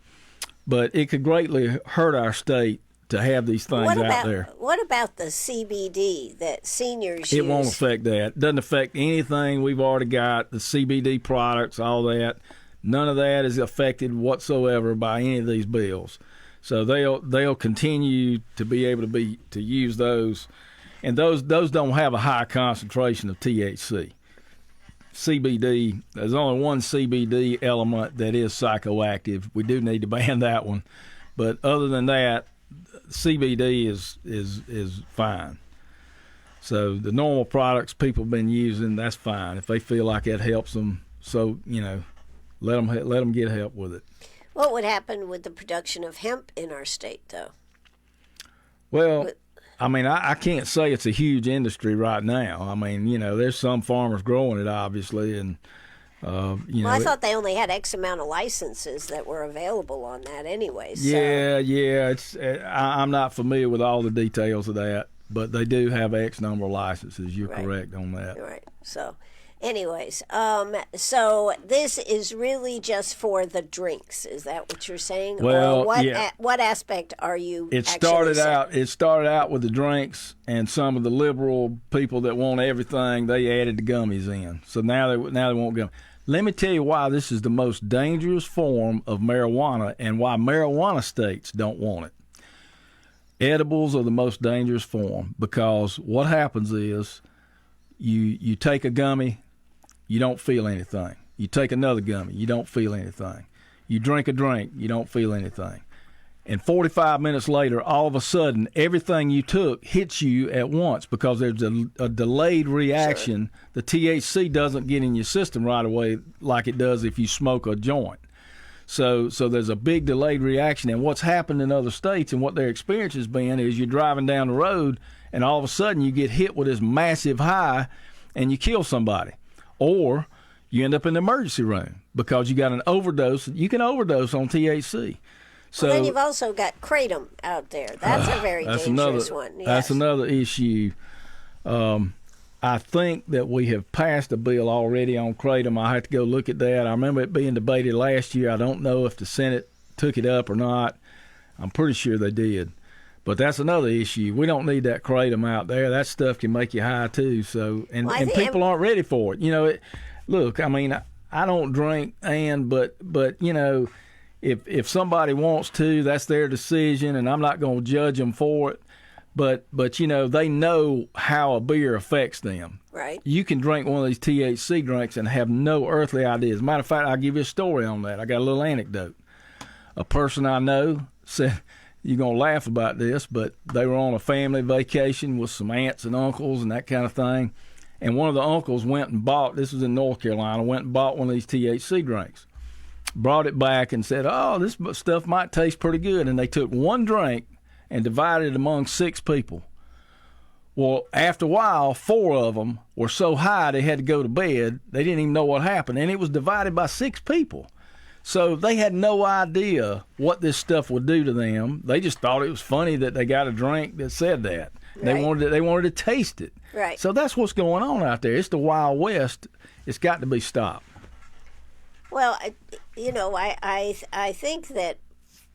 But it could greatly hurt our state to have these things out there. What about the CBD that seniors use? It won't affect that. It doesn't affect anything we've already got, the CBD products, all that. None of that is affected whatsoever by any of these bills. So they'll continue to be able to use those. And those don't have a high concentration of THC. CBD, there's only one CBD element that is psychoactive. We do need to ban that one. But other than that, CBD is fine. So the normal products people have been using, that's fine. If they feel like it helps them, so, let them get help with it. What would happen with the production of hemp in our state, though? Well, I can't say it's a huge industry right now. There's some farmers growing it, obviously, and I thought they only had X amount of licenses that were available on that anyway. So. Yeah. I'm not familiar with all the details of that, but they do have X number of licenses. You're correct on that. Right. So. Anyways, so this is really just for the drinks. Is that what you're saying? Well, or what aspect are you? It started out with the drinks, and some of the liberal people that want everything, they added the gummies in. So now they want gummies. Let me tell you why this is the most dangerous form of marijuana, and why marijuana states don't want it. Edibles are the most dangerous form, because what happens is you take a gummy. You don't feel anything. You take another gummy. You don't feel anything. You drink a drink. You don't feel anything. And 45 minutes later, all of a sudden, everything you took hits you at once, because there's a delayed reaction. Sure. The THC doesn't get in your system right away like it does if you smoke a joint. So there's a big delayed reaction. And what's happened in other states and what their experience has been is you're driving down the road, and all of a sudden you get hit with this massive high and you kill somebody. Or you end up in the emergency room because you got an overdose. You can overdose on THC. So then you've also got kratom out there. That's a very dangerous one. Yes. That's another issue. I think that we have passed a bill already on kratom. I have to go look at that. I remember it being debated last year. I don't know if the Senate took it up or not. I'm pretty sure they did. But that's another issue. We don't need that kratom out there. That stuff can make you high too. So and people aren't ready for it. Look, I don't drink, but if somebody wants to, that's their decision, and I'm not going to judge them for it. But they know how a beer affects them. Right. You can drink one of these THC drinks and have no earthly idea. As a matter of fact, I'll give you a story on that. I got a little anecdote. A person I know said, you're going to laugh about this, but they were on a family vacation with some aunts and uncles and that kind of thing. And one of the uncles went and bought, this was in North Carolina, went and bought one of these THC drinks. Brought it back and said, oh, this stuff might taste pretty good. And they took one drink and divided it among 6 people. Well, after a while, 4 of them were so high they had to go to bed. They didn't even know what happened. And it was divided by 6 people. So they had no idea what this stuff would do to them. They just thought it was funny that they got a drink that said that. Right. They wanted to taste it. Right. So that's what's going on out there. It's the Wild West. It's got to be stopped. Well, I think that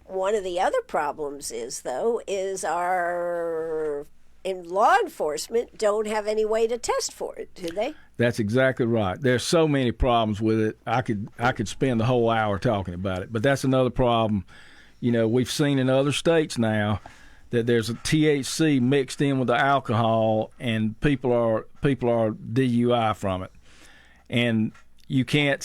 one of the other problems is our in law enforcement don't have any way to test for it, do they? That's exactly right. There's so many problems with it. I could spend the whole hour talking about it, but that's another problem. We've seen in other states now that there's a THC mixed in with the alcohol, and people are DUI from it. And you can't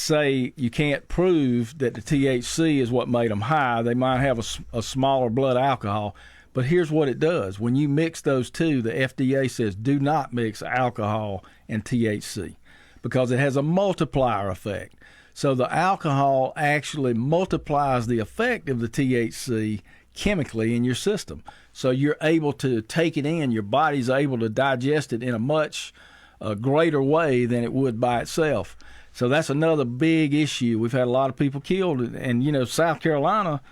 prove that the THC is what made them high. They might have a smaller blood alcohol. But here's what it does. When you mix those two, the FDA says do not mix alcohol and THC because it has a multiplier effect. So the alcohol actually multiplies the effect of the THC chemically in your system. So you're able to take it in. Your body's able to digest it in a much greater way than it would by itself. So that's another big issue. We've had a lot of people killed. And, South Carolina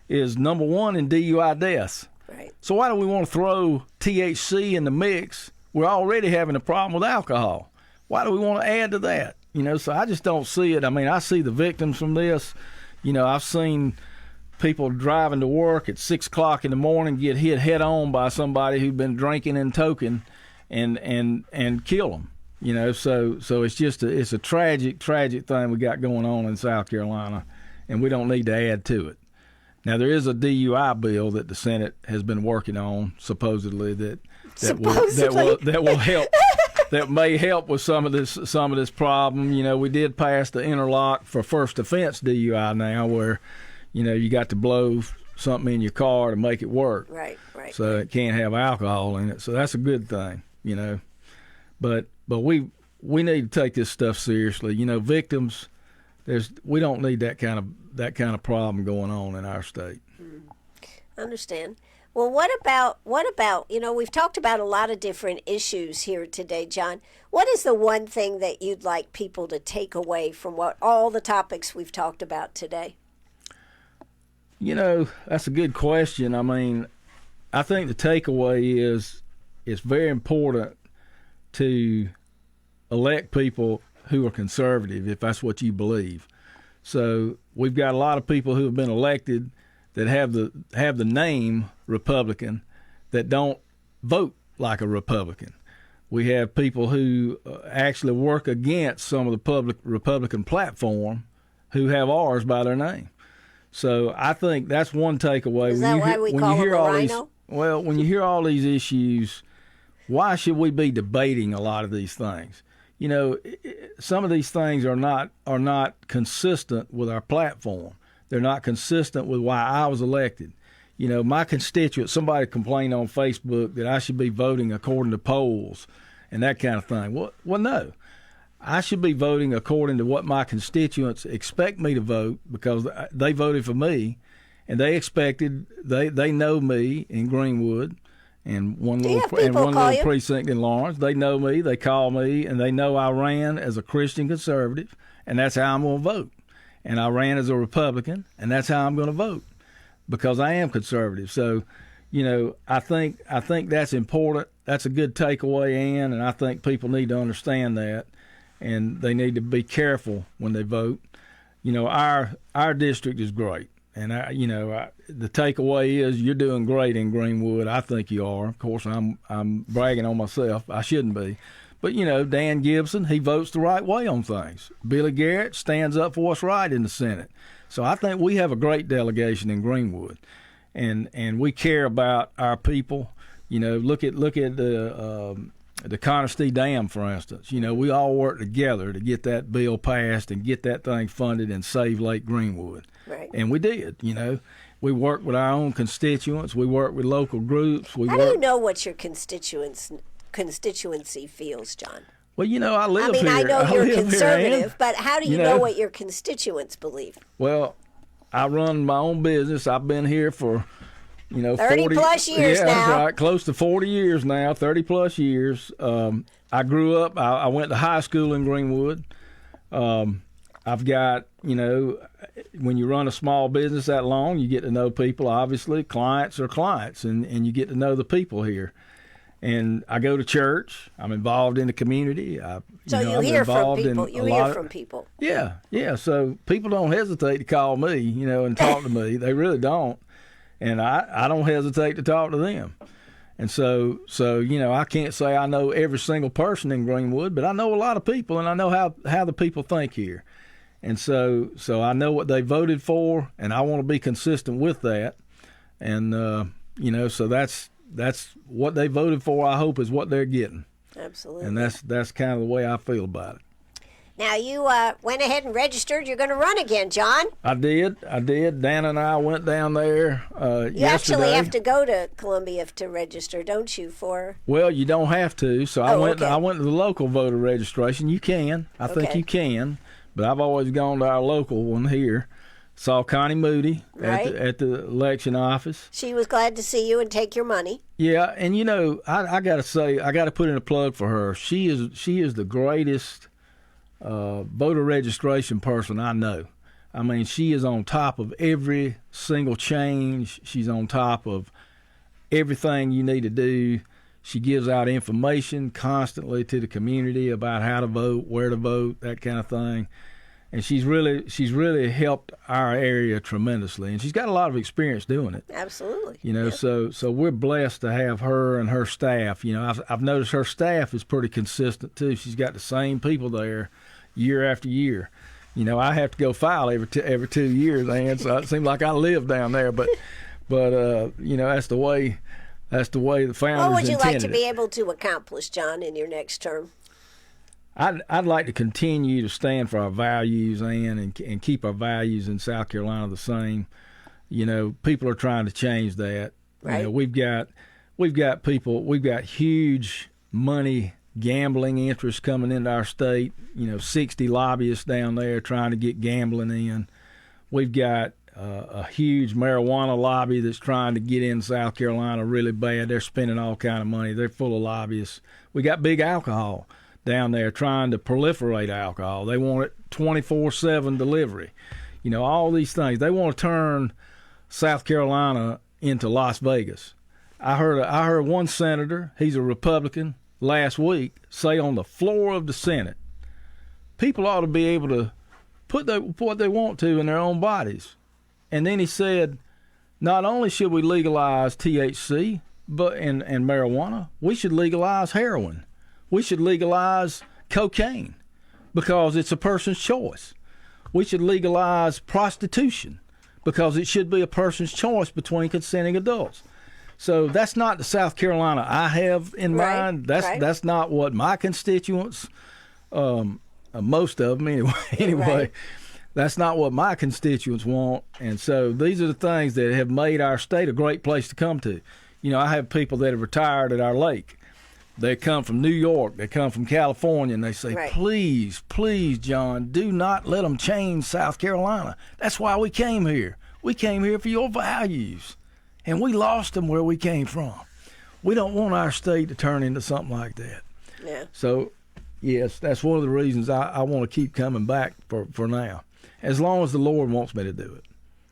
is number one in DUI deaths. Right. So why do we want to throw THC in the mix? We're already having a problem with alcohol. Why do we want to add to that? So I just don't see it. I mean, I see the victims from this. I've seen people driving to work at 6 o'clock in the morning get hit head on by somebody who's been drinking and toking and kill them. So it's a tragic thing we got going on in South Carolina, and we don't need to add to it. Now, there is a DUI bill that the Senate has been working on, supposedly that will help. That may help with some of this problem. We did pass the interlock for first offense DUI now, where you got to blow something in your car to make it work. Right. So it can't have alcohol in it. So that's a good thing. But we need to take this stuff seriously. Victims. We don't need that kind of problem going on in our state. Understand. Well, what about we've talked about a lot of different issues here today, John. What is the one thing that you'd like people to take away from all the topics we've talked about today? That's a good question. I mean, I think the takeaway is it's very important to elect people who are conservative, if that's what you believe. So we've got a lot of people who have been elected that have the name Republican that don't vote like a Republican. We have people who actually work against some of the public Republican platform who have ours by their name. So I think that's one takeaway. Is that why we call him a rhino? Well, when you hear all these issues, why should we be debating a lot of these things? Some of these things are not consistent with our platform. They're not consistent with why I was elected. My constituents, somebody complained on Facebook that I should be voting according to polls and that kind of thing. Well, no. I should be voting according to what my constituents expect me to vote because they voted for me, and they know me in Greenwood. And one little precinct in Lawrence. They know me, they call me, and they know I ran as a Christian conservative, and that's how I'm going to vote. And I ran as a Republican, and that's how I'm going to vote because I am conservative. So, I think that's important. That's a good takeaway, Ann, and I think people need to understand that, and they need to be careful when they vote. Our district is great. And the takeaway is you're doing great in Greenwood. I think you are. Of course, I'm bragging on myself. I shouldn't be. But, Dan Gibson, he votes the right way on things. Billy Garrett stands up for what's right in the Senate. So I think we have a great delegation in Greenwood. And we care about our people. Look at the Conestee Dam, for instance. We all work together to get that bill passed and get that thing funded and save Lake Greenwood. Right. And we did, We worked with our own constituents. We worked with local groups. How do you know what your constituency feels, John? Well, I live here. I know you're conservative, here, but how do you know what your constituents believe? Well, I run my own business. I've been here for, 30 plus years now. That's right. Close to 40 years now, 30 plus years. I grew up, I went to high school in Greenwood. I've got, when you run a small business that long, you get to know people. Obviously, clients are clients, and you get to know the people here. And I go to church. I'm involved in the community. You hear from people. You hear from people. Yeah. So people don't hesitate to call me, and talk to me. They really don't. And I don't hesitate to talk to them. And so I can't say I know every single person in Greenwood, but I know a lot of people, and I know how the people think here. And so I know what they voted for, and I want to be consistent with that. And so that's what they voted for. I hope is what they're getting. Absolutely. And that's kind of the way I feel about it. Now, you went ahead and registered. You're going to run again, John. I did. Dan and I went down there yesterday. You actually have to go to Columbia to register, don't you? Well, you don't have to. So I went to the local voter registration. You can. I think you can. But I've always gone to our local one here. Saw Connie Moody at the election office. She was glad to see you and take your money. Yeah, and I got to say, I got to put in a plug for her. She is the greatest voter registration person I know. I mean, she is on top of every single change. She's on top of everything you need to do. She gives out information constantly to the community about how to vote, where to vote, that kind of thing. And she's really helped our area tremendously, and she's got a lot of experience doing it. Absolutely. So we're blessed to have her and her staff. I've noticed her staff is pretty consistent too. She's got the same people there year after year. I have to go file every 2 years, and so it seems like I live down there. But that's the way the founders intended it. What would you like to be able to accomplish, John, in your next term? I'd like to continue to stand for our values and keep our values in South Carolina the same. People are trying to change that. Right. We've got huge money gambling interests coming into our state. 60 lobbyists down there trying to get gambling in. We've got a huge marijuana lobby that's trying to get in South Carolina really bad. They're spending all kind of money. They're full of lobbyists. We got big alcohol down there trying to proliferate alcohol. They want it 24/7 delivery. All these things. They want to turn South Carolina into Las Vegas. I heard one senator, he's a Republican, last week say on the floor of the Senate, people ought to be able to put what they want to in their own bodies. And then he said, not only should we legalize THC and marijuana, we should legalize heroin. We should legalize cocaine because it's a person's choice. We should legalize prostitution because it should be a person's choice between consenting adults. So that's not the South Carolina I have in mind. That's not what my constituents, most of them anyway, that's not what my constituents want. And so these are the things that have made our state a great place to come to. I have people that have retired at our lake. They come from New York, they come from California, and they say, please, John, do not let them change South Carolina. That's why we came here. We came here for your values, and we lost them where we came from. We don't want our state to turn into something like that. Yeah. So, yes, that's one of the reasons I want to keep coming back for now, as long as the Lord wants me to do it.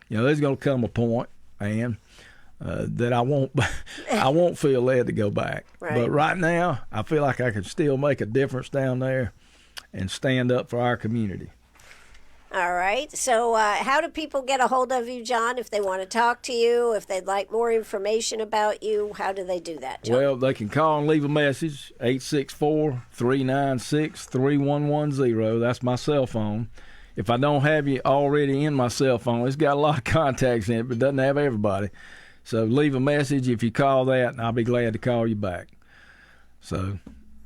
There's going to come a point, and that I won't feel led to go back. Right. But right now, I feel like I can still make a difference down there and stand up for our community. All right. So how do people get a hold of you, John, if they want to talk to you, if they'd like more information about you? How do they do that, John? Well, they can call and leave a message, 864-396-3110. That's my cell phone. If I don't have you already in my cell phone, it's got a lot of contacts in it, but it doesn't have everybody. So leave a message if you call that, and I'll be glad to call you back. So.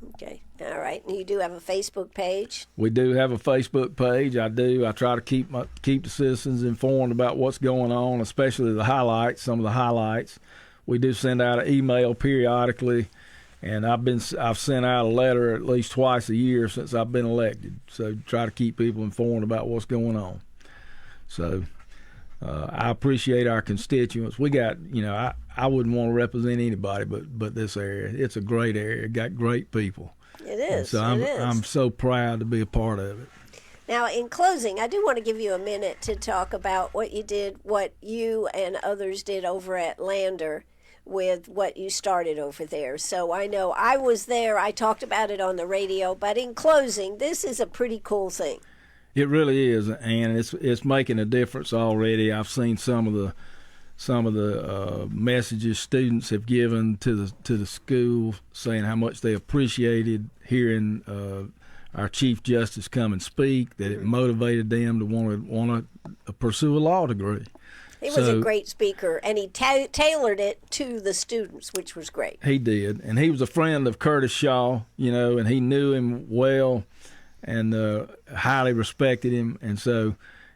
Okay. All right. And you do have a Facebook page? We do have a Facebook page. I do. I try to keep the citizens informed about what's going on, especially some of the highlights. We do send out an email periodically, and I've sent out a letter at least twice a year since I've been elected. So try to keep people informed about what's going on. So. I appreciate our constituents. We got, I wouldn't want to represent anybody but this area. It's a great area. Got great people. It is. And so I'm so proud to be a part of it. Now, in closing, I do want to give you a minute to talk about what you and others did over at Lander with what you started over there. So I know I was there, I talked about it on the radio, but in closing, this is a pretty cool thing. It really is, and it's making a difference already. I've seen some of the messages students have given to the school, saying how much they appreciated hearing our Chief Justice come and speak. That it motivated them to want to pursue a law degree. He was a great speaker, and he tailored it to the students, which was great. He did, and he was a friend of Curtis Shaw, and he knew him well and highly respected him. And so,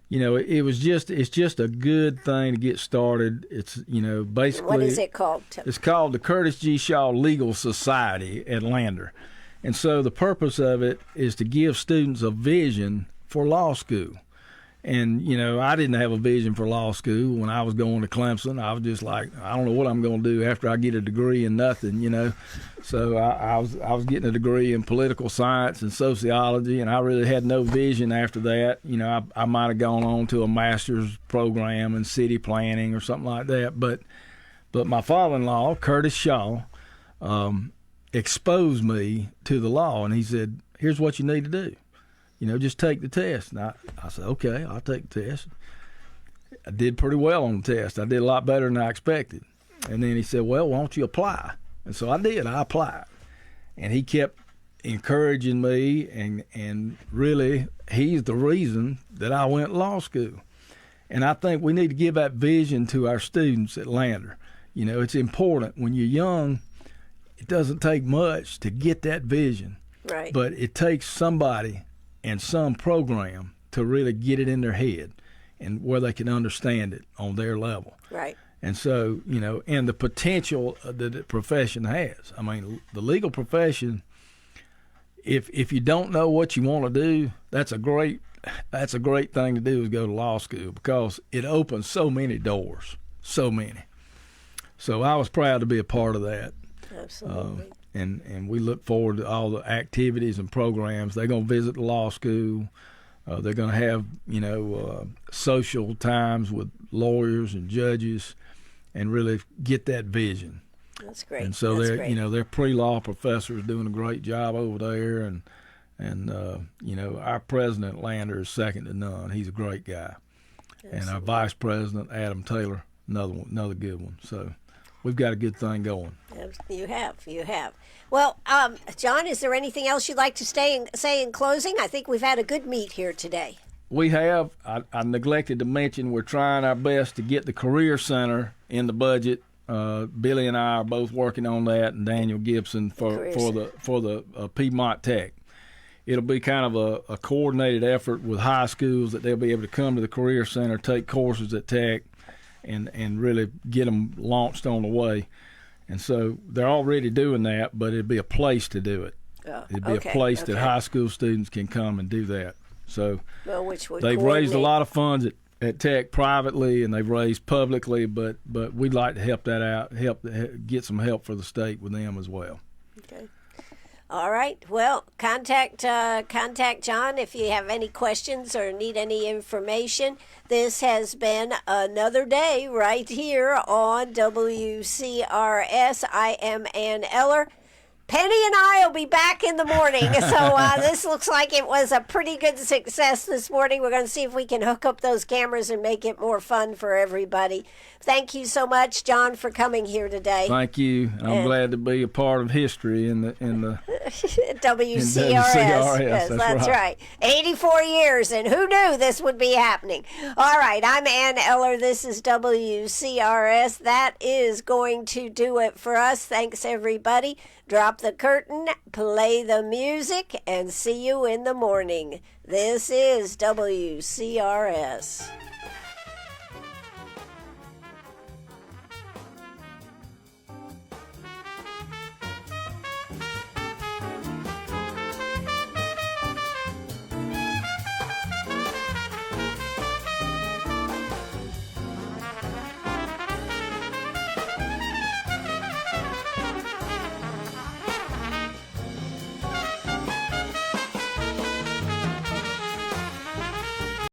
it's just a good thing to get started. It's, basically. What is it called? It's called the Curtis G. Shaw Legal Society at Lander. And so the purpose of it is to give students a vision for law school. And, I didn't have a vision for law school when I was going to Clemson. I was just like, I don't know what I'm going to do after I get a degree in nothing, So I was getting a degree in political science and sociology, and I really had no vision after that. I might have gone on to a master's program in city planning or something like that. But my father-in-law, Curtis Shaw, exposed me to the law, and he said, here's what you need to do. Just take the test. And I said, okay, I'll take the test. I did pretty well on the test. I did a lot better than I expected. And then he said, well, why don't you apply? And so I did. I applied. And he kept encouraging me, and really, he's the reason that I went to law school. And I think we need to give that vision to our students at Lander. It's important. When you're young, it doesn't take much to get that vision. Right. But it takes somebody and some program to really get it in their head and where they can understand it on their level. Right. And so, and the potential that the profession has. I mean, the legal profession, if you don't know what you want to do, that's a great thing to do, is go to law school, because it opens so many doors, so many. So I was proud to be a part of that. Absolutely. And we look forward to all the activities and programs. They're going to visit the law school. They're going to have, social times with lawyers and judges, and really get that vision. That's great. And so they're pre-law professors doing a great job over there, and our president Lander is second to none. He's a great guy. Absolutely. And our vice president Adam Taylor, another good one. So we've got a good thing going. You have. Well, John, is there anything else you'd like to say in closing? I think we've had a good meet here today. We have. I neglected to mention we're trying our best to get the Career Center in the budget. Billy and I are both working on that, and Daniel Gibson for the Piedmont Tech. It'll be kind of a coordinated effort with high schools, that they'll be able to come to the Career Center, take courses at Tech, and really get them launched on the way. And so they're already doing that, but it'd be a place to do it. It'd be a place that high school students can come and do that. So they've raised a lot of funds at Tech privately, and they've raised publicly, but we'd like to help that out, get some help for the state with them as well. Okay. All right. Well, contact John if you have any questions or need any information. This has been another day right here on WCRS. I am Ann Eller. Penny and I will be back in the morning. So this looks like it was a pretty good success this morning. We're going to see if we can hook up those cameras and make it more fun for everybody. Thank you so much, John, for coming here today. Thank you. I'm glad to be a part of history in the WCRS. Yes, that's right. 84 years, and who knew this would be happening? All right, I'm Ann Eller. This is WCRS. That is going to do it for us. Thanks, everybody. Drop the curtain, play the music, and see you in the morning. This is WCRS.